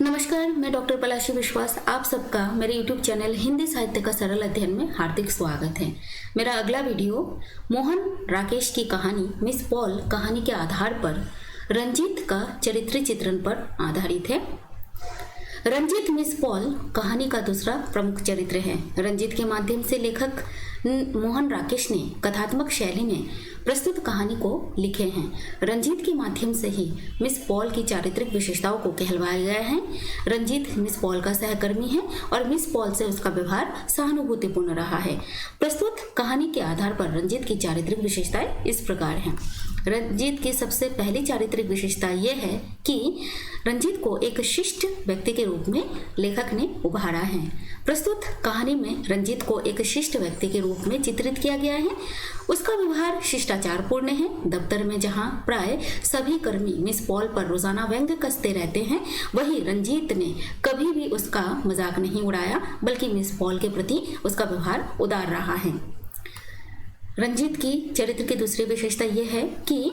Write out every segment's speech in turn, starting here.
नमस्कार, मैं डॉक्टर पलाशी विश्वास आप सबका मेरे YouTube चैनल हिंदी साहित्य का सरल अध्ययन में हार्दिक स्वागत है। मेरा अगला वीडियो मोहन राकेश की कहानी मिस पॉल कहानी के आधार पर रंजीत का चरित्र चित्रण पर आधारित है। रंजीत मिस पॉल कहानी का दूसरा प्रमुख चरित्र है। रंजीत के माध्यम से लेखक मोहन राकेश ने कथात्मक शैली में प्रस्तुत कहानी को लिखे हैं। रंजीत के माध्यम से ही मिस पॉल की चारित्रिक विशेषताओं को कहलवाया गया है। रंजीत मिस पॉल का सहकर्मी है और मिस पॉल से उसका व्यवहार सहानुभूतिपूर्ण रहा है। प्रस्तुत कहानी के आधार पर रंजीत की चारित्रिक विशेषताएं इस प्रकार हैं। रंजीत की सबसे पहली चारित्रिक विशेषता यह है कि रंजीत को एक शिष्ट व्यक्ति के रूप में लेखक ने उभारा है। प्रस्तुत कहानी में रंजीत को एक शिष्ट व्यक्ति के रूप में चित्रित किया गया है। उसका व्यवहार शिष्टाचारपूर्ण है। दफ्तर में जहां प्राय सभी कर्मी मिस पॉल पर रोजाना व्यंग्य कसते रहते हैं, वहीं रंजीत ने कभी भी उसका मजाक नहीं उड़ाया, बल्कि मिस पॉल के प्रति उसका व्यवहार उदार रहा है। रंजीत की चरित्र की दूसरी विशेषता यह है कि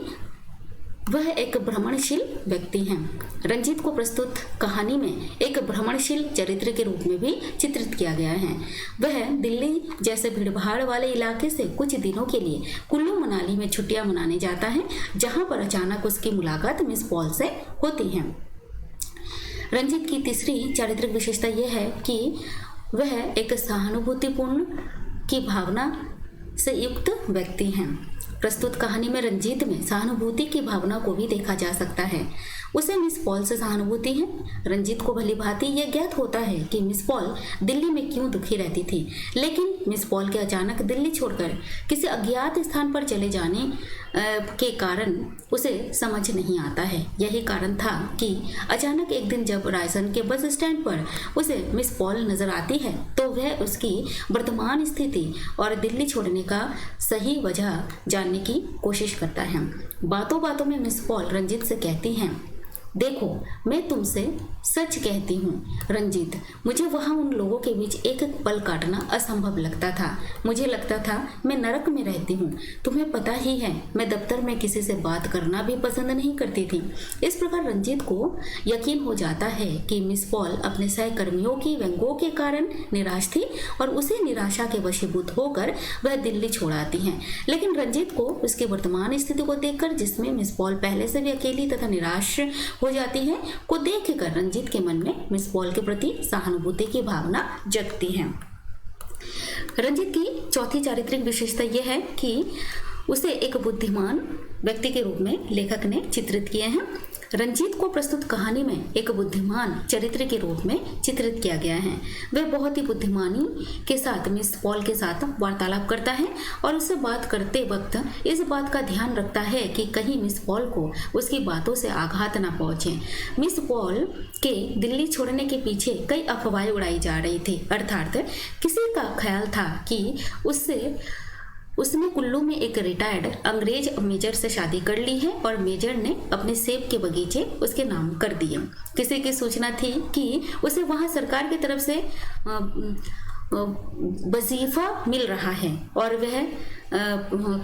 वह एक भ्रमणशील व्यक्ति हैं। रंजीत को प्रस्तुत कहानी में एक भ्रमणशील चरित्र के रूप में भी चित्रित किया गया है। वह दिल्ली जैसे भीड़भाड़ वाले इलाके से कुछ दिनों के लिए कुल्लू मनाली में छुट्टियां मनाने जाता है, जहां पर अचानक उसकी मुलाकात मिस पॉल से होती है। रंजीत की तीसरी चारित्रिक विशेषता यह है कि वह एक सहानुभूतिपूर्ण की भावना से युक्त व्यक्ति हैं। प्रस्तुत कहानी में रंजीत में सहानुभूति की भावना को भी देखा जा सकता है। उसे मिस पॉल से सहानुभूति है। रंजीत को भली भांति यह ज्ञात होता है कि मिस पॉल दिल्ली में क्यों दुखी रहती थी, लेकिन मिस पॉल के अचानक दिल्ली छोड़कर किसी अज्ञात स्थान पर चले जाने के कारण उसे समझ नहीं आता है। यही कारण था कि अचानक एक दिन जब रायसन के बस स्टैंड पर उसे मिस पॉल नजर आती है, तो वह उसकी वर्तमान स्थिति और दिल्ली छोड़ने का सही वजह जानने की कोशिश करता है। बातों बातों में मिस पॉल रंजीत से कहती हैं, देखो, मैं तुमसे सच कहती हूँ रंजीत, मुझे वहाँ उन लोगों के बीच एक एक पल काटना असंभव लगता था। मुझे लगता था मैं नरक में रहती हूँ। तुम्हें पता ही है, मैं दफ्तर में किसी से बात करना भी पसंद नहीं करती थी। इस प्रकार रंजीत को यकीन हो जाता है कि मिस पॉल अपने सहकर्मियों की व्यंग्यों के कारण निराश थी और उसे निराशा के वशीभूत होकर वह दिल्ली छोड़ आती हैं। लेकिन रंजीत को उसकी वर्तमान स्थिति को देखकर, जिसमें मिस पॉल पहले से भी अकेली तथा निराश हो जाती है, को देखकर रंजीत के मन में मिस पॉल के प्रति सहानुभूति की भावना जगती है। रंजीत की चौथी चारित्रिक विशेषता यह है कि उसे एक बुद्धिमान व्यक्ति के रूप में लेखक ने चित्रित किए हैं। रंजीत को प्रस्तुत कहानी में एक बुद्धिमान चरित्र के रूप में चित्रित किया गया है। वह बहुत ही बुद्धिमानी के साथ मिस पॉल के साथ वार्तालाप करता है और उससे बात करते वक्त इस बात का ध्यान रखता है कि कहीं मिस पॉल को उसकी बातों से आघात न पहुंचे। मिस पॉल के दिल्ली छोड़ने के पीछे कई अफवाहें उड़ाई जा रही थी, अर्थात किसी का ख्याल था कि उसने कुल्लू में एक रिटायर्ड अंग्रेज मेजर से शादी कर ली है और मेजर ने अपने सेब के बगीचे उसके नाम कर दिए। किसी की सूचना थी कि उसे वहां सरकार की तरफ से वजीफा मिल रहा है और वह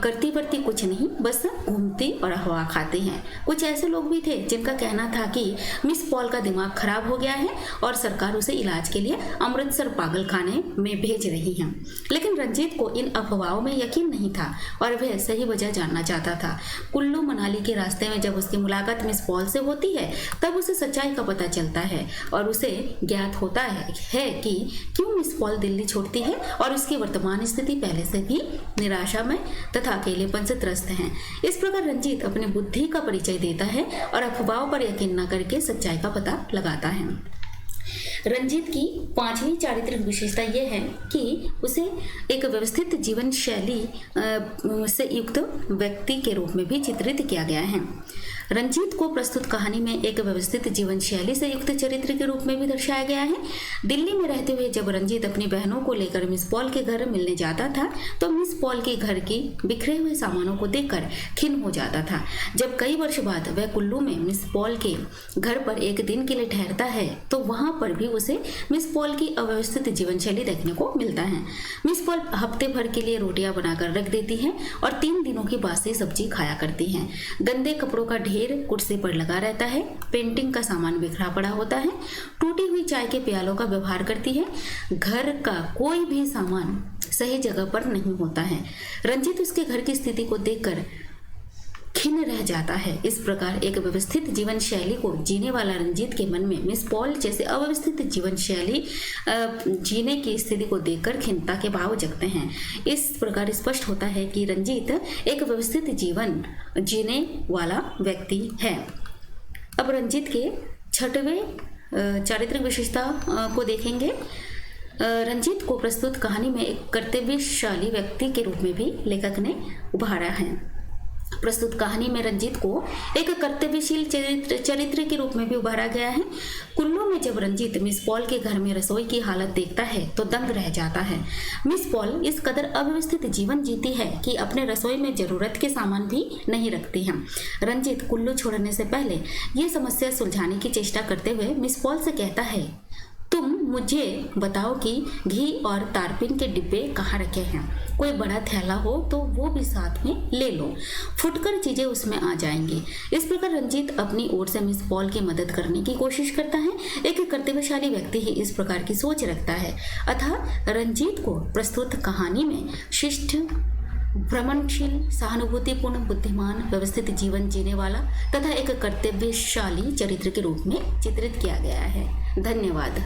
करती बढ़ती कुछ नहीं, बस घूमती और हवा खाती हैं। कुछ ऐसे लोग भी थे जिनका कहना था कि मिस पॉल का दिमाग खराब हो गया है और सरकार उसे इलाज के लिए अमृतसर पागल खाने में भेज रही है। लेकिन रंजीत को इन अफवाहों में यकीन नहीं था और वह सही वजह जानना चाहता था। कुल्लू मनाली के रास्ते में जब उसकी मुलाकात मिस पॉल से होती है, तब उसे सच्चाई का पता चलता है और उसे ज्ञात होता है कि क्यों मिस पॉल दिल्ली छोड़ती है और उसकी वर्तमान स्थिति पहले से भी निराशा में तथा अकेलेपन से त्रस्त हैं। इस प्रकार रंजीत अपनी बुद्धि का परिचय देता है और अफवाहों पर यकीन न करके सच्चाई का पता लगाता है। रंजीत की पांचवी चारित्रिक विशेषता यह है कि उसे एक व्यवस्थित जीवन शैली से युक्त व्यक्ति के रूप में भी चित्रित किया गया है। रंजीत को प्रस्तुत कहानी में एक व्यवस्थित जीवन शैली से युक्त चरित्र के रूप में भी दर्शाया गया है। दिल्ली में रहते हुए जब रंजीत अपनी बहनों को लेकर मिस पॉल के घर मिलने जाता था, तो मिस पॉल के घर की बिखरे हुए सामानों को देखकर खिन्न हो जाता था। जब कई वर्ष बाद वह कुल्लू में मिस पॉल के घर पर एक दिन के लिए ठहरता है, तो वहां पर भी उसे मिस पॉल की अव्यवस्थित जीवन शैली देखने को मिलता है। मिस पॉल हफ्ते भर के लिए रोटियां बनाकर रख देती है और 3 दिनों की बासी सब्जी खाया करती हैं। गंदे कपड़ों का ढेर ढेर कुर्सी पर लगा रहता है, पेंटिंग का सामान बिखरा पड़ा होता है, टूटी हुई चाय के प्यालों का व्यवहार करती है, घर का कोई भी सामान सही जगह पर नहीं होता है। रंजीत उसके घर की स्थिति को देखकर खिन्न रह जाता है। इस प्रकार एक व्यवस्थित जीवन शैली को जीने वाला रंजीत के मन में मिस पॉल जैसे अव्यवस्थित जीवन शैली जीने की स्थिति को देखकर खिन्नता के भाव जगते हैं। इस प्रकार स्पष्ट होता है कि रंजीत एक व्यवस्थित जीवन जीने वाला व्यक्ति है। अब रंजीत के 6वें चारित्रिक विशेषता को देखेंगे। रंजीत को प्रस्तुत कहानी में एक कर्तव्यशाली व्यक्ति के रूप में भी लेखक ने उभारा है। प्रस्तुत कहानी में रंजीत को एक कर्तव्यशील चरित्र के रूप में भी उभारा गया है। कुल्लू में जब रंजीत मिस पॉल के घर में रसोई की हालत देखता है तो दंग रह जाता है। मिस पॉल इस कदर अव्यवस्थित जीवन जीती है कि अपने रसोई में जरूरत के सामान भी नहीं रखती है। रंजीत कुल्लू छोड़ने से पहले ये समस्या सुलझाने की चेष्टा करते हुए मिस पॉल से कहता है, तुम मुझे बताओ कि घी और तारपीन के डिब्बे कहाँ रखे हैं। कोई बड़ा थैला हो तो वो भी साथ में ले लो, फुटकर चीजें उसमें आ जाएंगी। इस प्रकार रंजीत अपनी ओर से मिस पॉल की मदद करने की कोशिश करता है। एक कर्तव्यशाली व्यक्ति ही इस प्रकार की सोच रखता है। अतः रंजीत को प्रस्तुत कहानी में शिष्ट, भ्रमणशील, सहानुभूतिपूर्ण, बुद्धिमान, व्यवस्थित जीवन जीने वाला तथा एक कर्तव्यशाली चरित्र के रूप में चित्रित किया गया है। धन्यवाद।